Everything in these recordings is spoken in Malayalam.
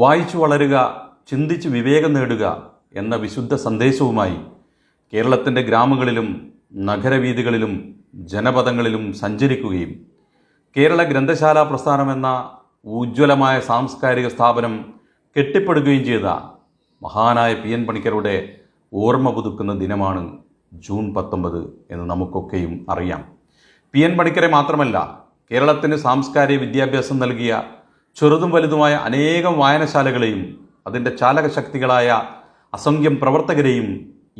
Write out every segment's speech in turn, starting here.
വായിച്ചു വളരുക, ചിന്തിച്ച് വിവേകം നേടുക എന്ന വിശുദ്ധ സന്ദേശവുമായി കേരളത്തിൻ്റെ ഗ്രാമങ്ങളിലും നഗരവീഥികളിലും ജനപദങ്ങളിലും സഞ്ചരിക്കുകയും കേരള ഗ്രന്ഥശാല പ്രസ്ഥാനം എന്ന ഉജ്ജ്വലമായ സാംസ്കാരിക സ്ഥാപനം കെട്ടിപ്പടുക്കുകയും ചെയ്ത മഹാനായ പി.എൻ. പണിക്കരുടെ ഓർമ്മ പുതുക്കുന്ന ദിനമാണ് ജൂൺ 19 എന്ന് നമുക്കൊക്കെയും അറിയാം. പി.എൻ. പണിക്കരെ മാത്രമല്ല, കേരളത്തിന് സാംസ്കാരിക വിദ്യാഭ്യാസം നൽകിയ ചെറുതും വലുതുമായ അനേകം വായനശാലകളെയും അതിൻ്റെ ചാലകശക്തികളായ അസംഖ്യം പ്രവർത്തകരെയും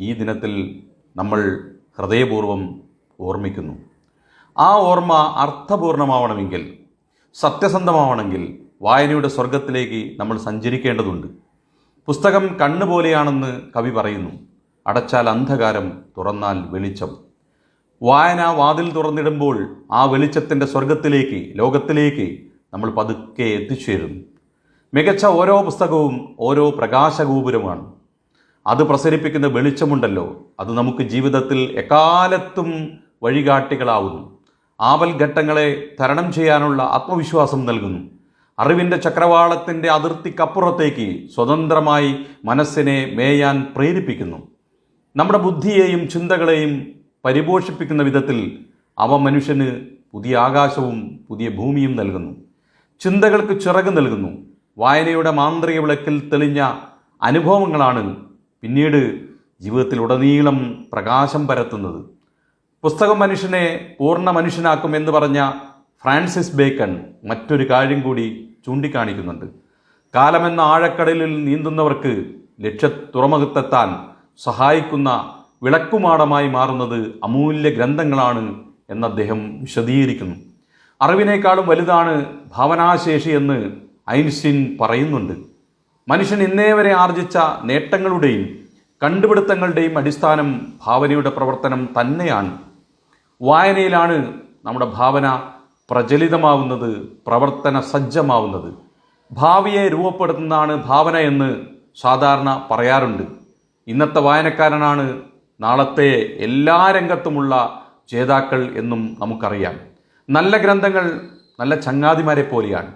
ഈ ദിനത്തിൽ നമ്മൾ ഹൃദയപൂർവ്വം ഓർമ്മിക്കുന്നു. ആ ഓർമ്മ അർത്ഥപൂർണമാവണമെങ്കിൽ, സത്യസന്ധമാവണമെങ്കിൽ വായനയുടെ സ്വർഗത്തിലേക്ക് നമ്മൾ സഞ്ചരിക്കേണ്ടതുണ്ട്. പുസ്തകം കണ്ണുപോലെയാണെന്ന് കവി പറയുന്നു. അടച്ചാൽ അന്ധകാരം, തുറന്നാൽ വെളിച്ചം. വായന വാതിൽ തുറന്നിടുമ്പോൾ ആ വെളിച്ചത്തിൻ്റെ സ്വർഗത്തിലേക്ക്, ലോകത്തിലേക്ക് നമ്മൾ പതുക്കെ എത്തിച്ചേരുന്നു. മികച്ച ഓരോ പുസ്തകവും ഓരോ പ്രകാശഗോപുരമാണ്. അത് പ്രസരിപ്പിക്കുന്ന വെളിച്ചമുണ്ടല്ലോ, അത് നമുക്ക് ജീവിതത്തിൽ എക്കാലത്തും വഴികാട്ടികളാവുന്നു. ആപൽഘട്ടങ്ങളെ തരണം ചെയ്യാനുള്ള ആത്മവിശ്വാസം നൽകുന്നു. അറിവിൻ്റെ ചക്രവാളത്തിൻ്റെ അതിർത്തിക്കപ്പുറത്തേക്ക് സ്വതന്ത്രമായി മനസ്സിനെ മേയാൻ പ്രേരിപ്പിക്കുന്നു. നമ്മുടെ ബുദ്ധിയെയും ചിന്തകളെയും പരിപോഷിപ്പിക്കുന്ന വിധത്തിൽ അവ മനുഷ്യന് പുതിയ ആകാശവും പുതിയ ഭൂമിയും നൽകുന്നു. ചിന്തകൾക്ക് ചിറക് നൽകുന്നു. വായനയുടെ മാന്ത്രിക വിളക്കിൽ തെളിഞ്ഞ അനുഭവങ്ങളാണ് പിന്നീട് ജീവിതത്തിലുടനീളം പ്രകാശം പരത്തുന്നത്. പുസ്തകം മനുഷ്യനെ പൂർണ്ണ മനുഷ്യനാക്കും എന്ന് പറഞ്ഞ ഫ്രാൻസിസ് ബേക്കൺ മറ്റൊരു കാര്യം കൂടി ചൂണ്ടിക്കാണിക്കുന്നുണ്ട്. കാലമെന്ന ആഴക്കടലിൽ നീന്തുന്നവർക്ക് ലക്ഷ്യത്തുറമുഖത്തെത്താൻ സഹായിക്കുന്ന വിളക്കുമാടമായി മാറുന്നത് അമൂല്യ ഗ്രന്ഥങ്ങളാണ് എന്ന് അദ്ദേഹം വിശദീകരിക്കുന്നു. അറിവിനേക്കാളും വലുതാണ് ഭാവനാശേഷി എന്ന് ഐൻസ്റ്റീൻ പറയുന്നുണ്ട്. മനുഷ്യൻ ഇന്നേ വരെ ആർജിച്ച നേട്ടങ്ങളുടെയും കണ്ടുപിടുത്തങ്ങളുടെയും അടിസ്ഥാനം ഭാവനയുടെ പ്രവർത്തനം തന്നെയാണ്. വായനയിലാണ് നമ്മുടെ ഭാവന പ്രചലിതമാവുന്നത്, പ്രവർത്തന സജ്ജമാവുന്നത്. ഭാവിയെ രൂപപ്പെടുത്തുന്നതാണ് ഭാവന എന്ന് സാധാരണ പറയാറുണ്ട്. ഇന്നത്തെ വായനക്കാരനാണ് നാളത്തെ എല്ലാ രംഗത്തുമുള്ള ജേതാക്കൾ എന്നും നമുക്കറിയാം. നല്ല ഗ്രന്ഥങ്ങൾ നല്ല ചങ്ങാതിമാരെ പോലെയാണ്.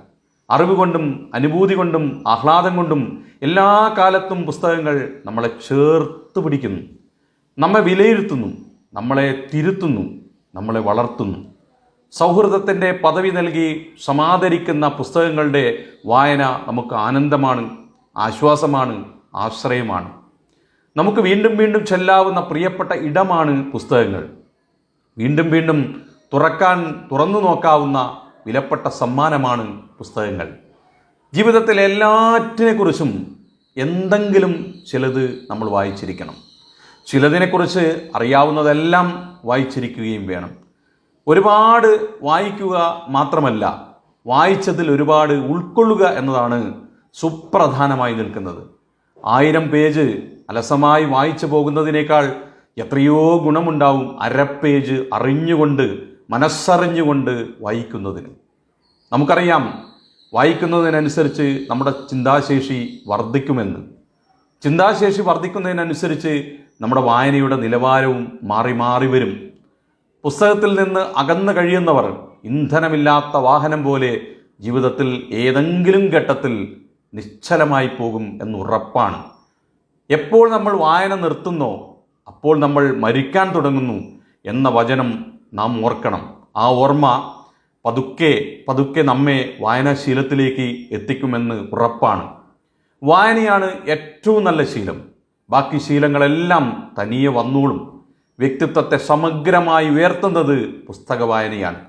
അറിവ് കൊണ്ടും അനുഭൂതി കൊണ്ടും ആഹ്ലാദം കൊണ്ടും എല്ലാ കാലത്തും പുസ്തകങ്ങൾ നമ്മളെ ചേർത്ത് പിടിക്കുന്നു, നമ്മെ വിലയിരുത്തുന്നു, നമ്മളെ തിരുത്തുന്നു, നമ്മളെ വളർത്തുന്നു. സൗഹൃദത്തിൻ്റെ പദവി നൽകി സമാദരിക്കുന്ന പുസ്തകങ്ങളുടെ വായന നമുക്ക് ആനന്ദമാണ്, ആശ്വാസമാണ്, ആശ്രയമാണ്. നമുക്ക് വീണ്ടും വീണ്ടും ചെല്ലാവുന്ന പ്രിയപ്പെട്ട ഇടമാണ് പുസ്തകങ്ങൾ. വീണ്ടും വീണ്ടും തുറന്നു നോക്കാവുന്ന വിലപ്പെട്ട സമ്മാനമാണ് പുസ്തകങ്ങൾ. ജീവിതത്തിൽ എല്ലാറ്റിനെക്കുറിച്ചും എന്തെങ്കിലും ചിലത് നമ്മൾ വായിച്ചിരിക്കണം. ചിലതിനെക്കുറിച്ച് അറിയാവുന്നതെല്ലാം വായിച്ചിരിക്കുകയും വേണം. ഒരുപാട് വായിക്കുക മാത്രമല്ല, വായിച്ചതിൽ ഒരുപാട് ഉൾക്കൊള്ളുക എന്നതാണ് സുപ്രധാനമായി നിൽക്കുന്നത്. 1000 പേജ് അലസമായി വായിച്ചു പോകുന്നതിനേക്കാൾ എത്രയോ ഗുണമുണ്ടാവും അര പേജ് അറിഞ്ഞുകൊണ്ട്, മനസ്സറിഞ്ഞുകൊണ്ട് വായിക്കുന്നതിന്. നമുക്കറിയാം, വായിക്കുന്നതിനനുസരിച്ച് നമ്മുടെ ചിന്താശേഷി വർദ്ധിക്കുമെന്ന്. ചിന്താശേഷി വർദ്ധിക്കുന്നതിനനുസരിച്ച് നമ്മുടെ വായനയുടെ നിലവാരവും മാറി മാറി വരും. പുസ്തകത്തിൽ നിന്ന് അകന്നു കഴിയുന്നവർ ഇന്ധനമില്ലാത്ത വാഹനം പോലെ ജീവിതത്തിൽ ഏതെങ്കിലും ഘട്ടത്തിൽ നിശ്ചലമായി പോകും എന്നുറപ്പാണ്. എപ്പോൾ നമ്മൾ വായന നിർത്തുന്നോ അപ്പോൾ നമ്മൾ മരിക്കാൻ തുടങ്ങുന്നു എന്ന വചനം നാം ഓർക്കണം. ആ ഓർമ്മ പതുക്കെ പതുക്കെ നമ്മെ വായനാശീലത്തിലേക്ക് എത്തിക്കുമെന്ന് ഉറപ്പാണ്. വായനയാണ് ഏറ്റവും നല്ല ശീലം. ബാക്കി ശീലങ്ങളെല്ലാം തനിയെ വന്നോളും. വ്യക്തിത്വത്തെ സമഗ്രമായി ഉയർത്തുന്നത് പുസ്തക വായനയാണ്.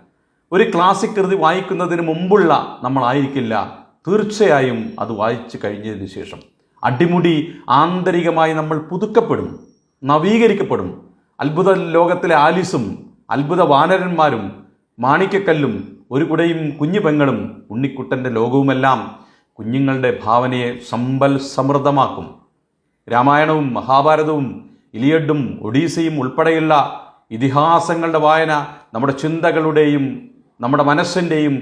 ഒരു ക്ലാസിക് കൃതി വായിക്കുന്നതിന് മുമ്പുള്ള നമ്മളായിരിക്കില്ല തീർച്ചയായും അത് വായിച്ചു കഴിഞ്ഞതിന് ശേഷം. അടിമുടി ആന്തരികമായി നമ്മൾ പുതുക്കപ്പെടും, നവീകരിക്കപ്പെടും. അത്ഭുത ലോകത്തിലെ ആലിസും അത്ഭുത വാനരന്മാരും മാണിക്കക്കല്ലും ഒരു കുടയും കുഞ്ഞു പെങ്ങളും ഉണ്ണിക്കുട്ടൻ്റെ ലോകവുമെല്ലാം കുഞ്ഞുങ്ങളുടെ ഭാവനയെ സമ്പൽ സമൃദ്ധമാക്കും. രാമായണവും മഹാഭാരതവും ഇലിയഡും ഒഡീസയും ഉൾപ്പെടെയുള്ള ഇതിഹാസങ്ങളുടെ വായന നമ്മുടെ ചിന്തകളുടെയും നമ്മുടെ മനസ്സിൻ്റെയും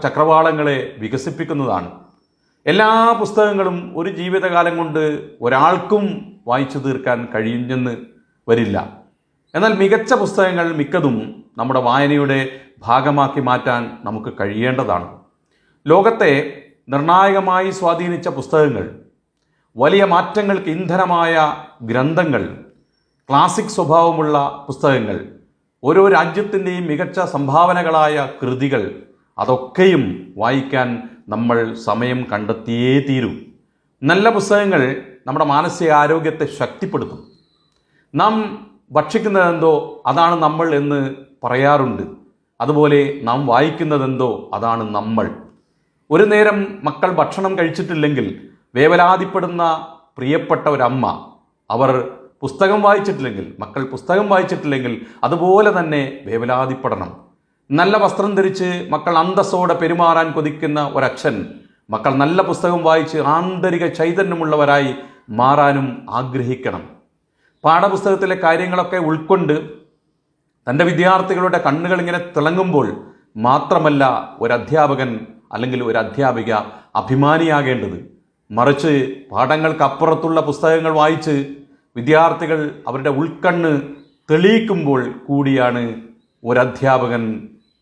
ചക്രവാളങ്ങളെ വികസിപ്പിക്കുന്നതാണ്. എല്ലാ പുസ്തകങ്ങളും ഒരു ജീവിതകാലം കൊണ്ട് ഒരാൾക്കും വായിച്ചു തീർക്കാൻ കഴിയുമെന്ന് വരില്ല. എന്നാൽ മികച്ച പുസ്തകങ്ങൾ മിക്കതും നമ്മുടെ വായനയുടെ ഭാഗമാക്കി മാറ്റാൻ നമുക്ക് കഴിയേണ്ടതാണ്. ലോകത്തെ നിർണായകമായി സ്വാധീനിച്ച പുസ്തകങ്ങൾ, വലിയ മാറ്റങ്ങൾക്ക് ഇന്ധനമായ ഗ്രന്ഥങ്ങൾ, ക്ലാസിക് സ്വഭാവമുള്ള പുസ്തകങ്ങൾ, ഓരോ രാജ്യത്തിൻ്റെയും മികച്ച സംഭാവനകളായ കൃതികൾ, അതൊക്കെയും വായിക്കാൻ നമ്മൾ സമയം കണ്ടെത്തിയേ തീരൂ. നല്ല പുസ്തകങ്ങൾ നമ്മുടെ മാനസികാരോഗ്യത്തെ ശക്തിപ്പെടുത്തും. നാം ഭക്ഷിക്കുന്നതെന്തോ അതാണ് നമ്മൾ എന്ന് പറയാറുണ്ട്. അതുപോലെ നാം വായിക്കുന്നതെന്തോ അതാണ് നമ്മൾ. ഒരു നേരം മക്കൾ ഭക്ഷണം കഴിച്ചിട്ടില്ലെങ്കിൽ വേവലാതിപ്പെടുന്ന പ്രിയപ്പെട്ട ഒരമ്മ, അവർ പുസ്തകം വായിച്ചിട്ടില്ലെങ്കിൽ, മക്കൾ പുസ്തകം വായിച്ചിട്ടില്ലെങ്കിൽ അതുപോലെ തന്നെ വേവലാതിപ്പെടണം. നല്ല വസ്ത്രം ധരിച്ച് മക്കൾ അന്തസ്സോടെ പെരുമാറാൻ കൊതിക്കുന്ന ഒരച്ഛൻ, മക്കൾ നല്ല പുസ്തകം വായിച്ച് ആന്തരിക ചൈതന്യമുള്ളവരായി മാറാനും ആഗ്രഹിക്കണം. പാഠപുസ്തകത്തിലെ കാര്യങ്ങളൊക്കെ ഉൾക്കൊണ്ട് തൻ്റെ വിദ്യാർത്ഥികളുടെ കണ്ണുകൾ ഇങ്ങനെ തിളങ്ങുമ്പോൾ മാത്രമല്ല ഒരധ്യാപകൻ അല്ലെങ്കിൽ ഒരു അധ്യാപിക അഭിമാനിയാകേണ്ടത്. മറിച്ച് പാഠങ്ങൾക്കപ്പുറത്തുള്ള പുസ്തകങ്ങൾ വായിച്ച് വിദ്യാർത്ഥികൾ അവരുടെ ഉൾക്കണ്ണ് തെളിയിക്കുമ്പോൾ കൂടിയാണ് ഒരധ്യാപകൻ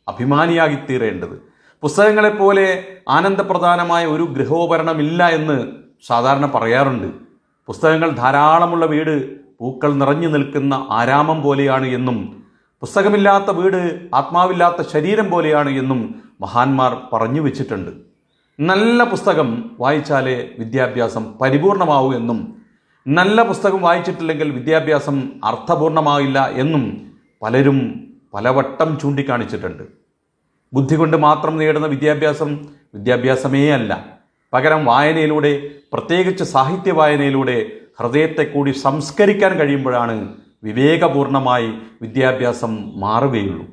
അഭിമാനിയാകിത്തീരേണ്ടത്. പുസ്തകങ്ങളെപ്പോലെ ആനന്ദപ്രധാനമായ ഒരു ഗൃഹോപകരണമില്ല എന്ന് സാധാരണ പറയാറുണ്ട്. പുസ്തകങ്ങൾ ധാരാളമുള്ള വീട് പൂക്കൾ നിറഞ്ഞു നിൽക്കുന്ന ആരാമം പോലെയാണ് എന്നും പുസ്തകമില്ലാത്ത വീട് ആത്മാവില്ലാത്ത ശരീരം പോലെയാണ് എന്നും മഹാന്മാർ പറഞ്ഞു വെച്ചിട്ടുണ്ട്. നല്ല പുസ്തകം വായിച്ചാലേ വിദ്യാഭ്യാസം പരിപൂർണമാവൂ എന്നും നല്ല പുസ്തകം വായിച്ചിട്ടില്ലെങ്കിൽ വിദ്യാഭ്യാസം അർത്ഥപൂർണമാവില്ല എന്നും പലരും പലവട്ടം ചൂണ്ടിക്കാണിച്ചിട്ടുണ്ട്. ബുദ്ധി കൊണ്ട് മാത്രം നേടുന്ന വിദ്യാഭ്യാസമേ അല്ല. പകരം വായനയിലൂടെ, പ്രത്യേകിച്ച് സാഹിത്യ വായനയിലൂടെ ഹൃദയത്തെ കൂടി സംസ്കരിക്കാൻ കഴിയുമ്പോഴാണ് വിവേകപൂർണമായി വിദ്യാഭ്യാസം മാറുകയുള്ളൂ.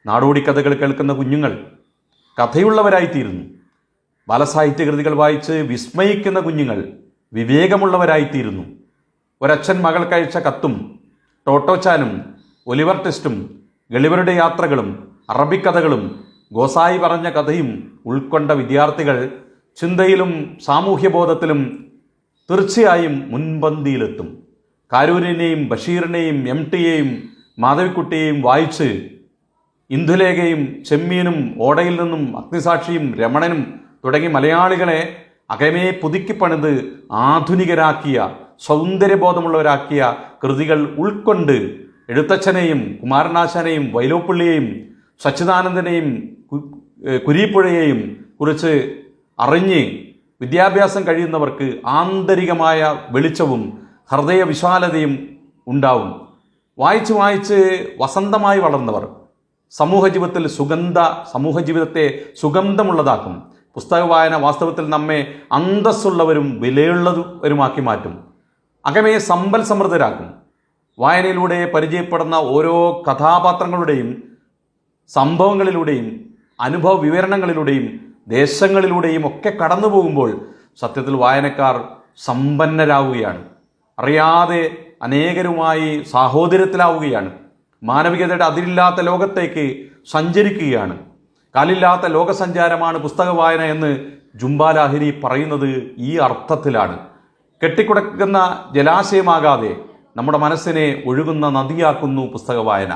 നാടോടിക്കഥകൾ കേൾക്കുന്ന കുഞ്ഞുങ്ങൾ കഥയുള്ളവരായിത്തീരുന്നു. ബാലസാഹിത്യകൃതികൾ വായിച്ച് വിസ്മയിക്കുന്ന കുഞ്ഞുങ്ങൾ വിവേകമുള്ളവരായിത്തീരുന്നു. ഒരച്ഛൻ മകൾക്കയച്ച കത്തും ടോട്ടോച്ചാനും ഒലിവർ ട്വിസ്റ്റും ഗളിവരുടെ യാത്രകളും അറബിക്കഥകളും ഗോസായി പറഞ്ഞ കഥയും ഉൾക്കൊണ്ട വിദ്യാർത്ഥികൾ ചിന്തയിലും സാമൂഹ്യബോധത്തിലും തീർച്ചയായും മുൻപന്തിയിലെത്തും. കാരൂരിനെയും ബഷീറിനെയും MTയെയും മാധവിക്കുട്ടിയെയും വായിച്ച് ഇന്ദുലേഖയും ചെമ്മീനും ഓടയിൽ നിന്നും അഗ്നിസാക്ഷിയും രമണനും തുടങ്ങി മലയാളികളെ അകമേ പുതുക്കിപ്പണിത് ആധുനികരാക്കിയ, സൗന്ദര്യബോധമുള്ളവരാക്കിയ കൃതികൾ ഉൾക്കൊണ്ട് എഴുത്തച്ഛനെയും കുമാരനാശാനെയും വൈലോപ്പിള്ളിയെയും സച്ചിദാനന്ദനെയും കുരീപ്പുഴയെയും കുറിച്ച് അറിഞ്ഞ് വിദ്യാഭ്യാസം കഴിയുന്നവർക്ക് ആന്തരികമായ വെളിച്ചവും ഹൃദയവിശാലതയും ഉണ്ടാവും. വായിച്ച് വായിച്ച് വസന്തമായി വളർന്നവർ സമൂഹജീവിതത്തെ സുഗന്ധമുള്ളതാക്കും. പുസ്തക വായന വാസ്തവത്തിൽ നമ്മെ അന്തസ്സുള്ളവരും വിലയുള്ളവരുമാക്കി മാറ്റും. അകമേ സമ്പൽ സമൃദ്ധരാക്കും. വായനയിലൂടെ പരിചയപ്പെടുന്ന ഓരോ കഥാപാത്രങ്ങളുടെയും സംഭവങ്ങളിലൂടെയും അനുഭവ വിവരണങ്ങളിലൂടെയും ദേശങ്ങളിലൂടെയും ഒക്കെ കടന്നു പോകുമ്പോൾ സത്യത്തിൽ വായനക്കാർ സമ്പന്നരാവുകയാണ്. അറിയാതെ അനേകരുമായി സാഹോദര്യത്തിലാവുകയാണ്. മാനവികതയുടെ അതിരില്ലാത്ത ലോകത്തേക്ക് സഞ്ചരിക്കുകയാണ്. കാലില്ലാത്ത ലോകസഞ്ചാരമാണ് പുസ്തക വായന എന്ന് ജുംബാലാഹിരി പറയുന്നത് ഈ അർത്ഥത്തിലാണ്. കെട്ടിക്കുടക്കുന്ന ജലാശയമാകാതെ നമ്മുടെ മനസ്സിനെ ഒഴുകുന്ന നദിയാക്കുന്നു പുസ്തക വായന.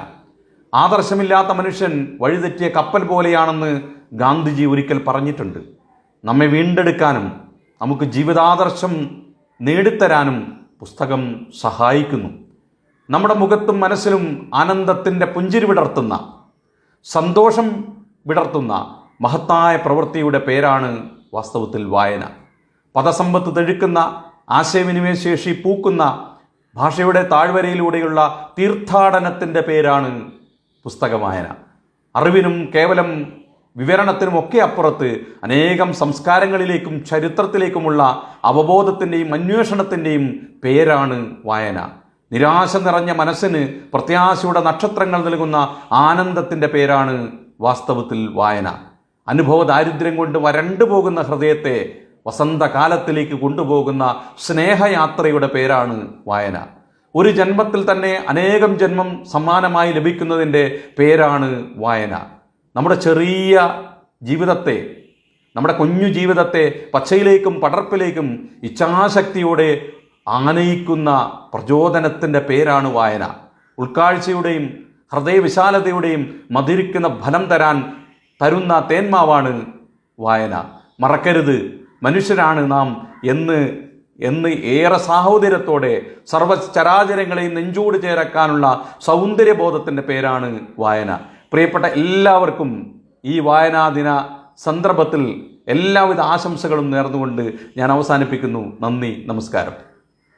ആദർശമില്ലാത്ത മനുഷ്യൻ വഴിതെറ്റിയ കപ്പൽ പോലെയാണെന്ന് ഗാന്ധിജി ഒരിക്കൽ പറഞ്ഞിട്ടുണ്ട്. നമ്മെ വീണ്ടെടുക്കാനും നമുക്ക് ജീവിതാദർശം നേടിത്തരാനും പുസ്തകം സഹായിക്കുന്നു. നമ്മുടെ മുഖത്തും മനസ്സിലും ആനന്ദത്തിൻ്റെ പുഞ്ചിരി വിടർത്തുന്ന, സന്തോഷം വിടർത്തുന്ന മഹത്തായ പ്രവൃത്തിയുടെ പേരാണ് വാസ്തവത്തിൽ വായന. പദസമ്പത്ത് തെഴുക്കുന്ന, ആശയവിനിമയ ശേഷി പൂക്കുന്ന, ഭാഷയുടെ താഴ്വരയിലൂടെയുള്ള തീർത്ഥാടനത്തിൻ്റെ പേരാണ് പുസ്തക വായന. അറിവിനും കേവലം വിവരണത്തിനുമൊക്കെ അപ്പുറത്ത് അനേകം സംസ്കാരങ്ങളിലേക്കും ചരിത്രത്തിലേക്കുമുള്ള അവബോധത്തിൻ്റെയും അന്വേഷണത്തിൻ്റെയും പേരാണ് വായന. നിരാശ നിറഞ്ഞ മനസ്സിന് പ്രത്യാശയുടെ നക്ഷത്രങ്ങൾ നൽകുന്ന ആനന്ദത്തിൻ്റെ പേരാണ് വാസ്തവത്തിൽ വായന. അനുഭവ ദാരിദ്ര്യം കൊണ്ട് വരണ്ടു പോകുന്ന ഹൃദയത്തെ വസന്തകാലത്തിലേക്ക് കൊണ്ടുപോകുന്ന സ്നേഹയാത്രയുടെ പേരാണ് വായന. ഒരു ജന്മത്തിൽ തന്നെ അനേകം ജന്മം സമ്മാനമായി ലഭിക്കുന്നതിൻ്റെ പേരാണ് വായന. നമ്മുടെ ചെറിയ ജീവിതത്തെ, നമ്മുടെ കുഞ്ഞു ജീവിതത്തെ പച്ചയിലേക്കും പടർപ്പിലേക്കും ഇച്ഛാശക്തിയോടെ ആനയിക്കുന്ന പ്രചോദനത്തിൻ്റെ പേരാണ് വായന. ഉൾക്കാഴ്ചയുടെയും ഹൃദയവിശാലതയുടെയും മധുരിക്കുന്ന ഫലം തരുന്ന തേന്മാവാണ് വായന. മറക്കരുത്, മനുഷ്യരാണ് നാം എന്ന് ഏറെ സാഹോദര്യത്തോടെ സർവ്വചരാചരങ്ങളെയും നെഞ്ചോട് ചേർക്കാനുള്ള സൗന്ദര്യബോധത്തിൻ്റെ പേരാണ് വായന. പ്രിയപ്പെട്ട എല്ലാവർക്കും ഈ വായനാദിന സന്ദർഭത്തിൽ എല്ലാവിധ ആശംസകളും നേർന്നുകൊണ്ട് ഞാൻ അവസാനിപ്പിക്കുന്നു. നന്ദി, നമസ്കാരം.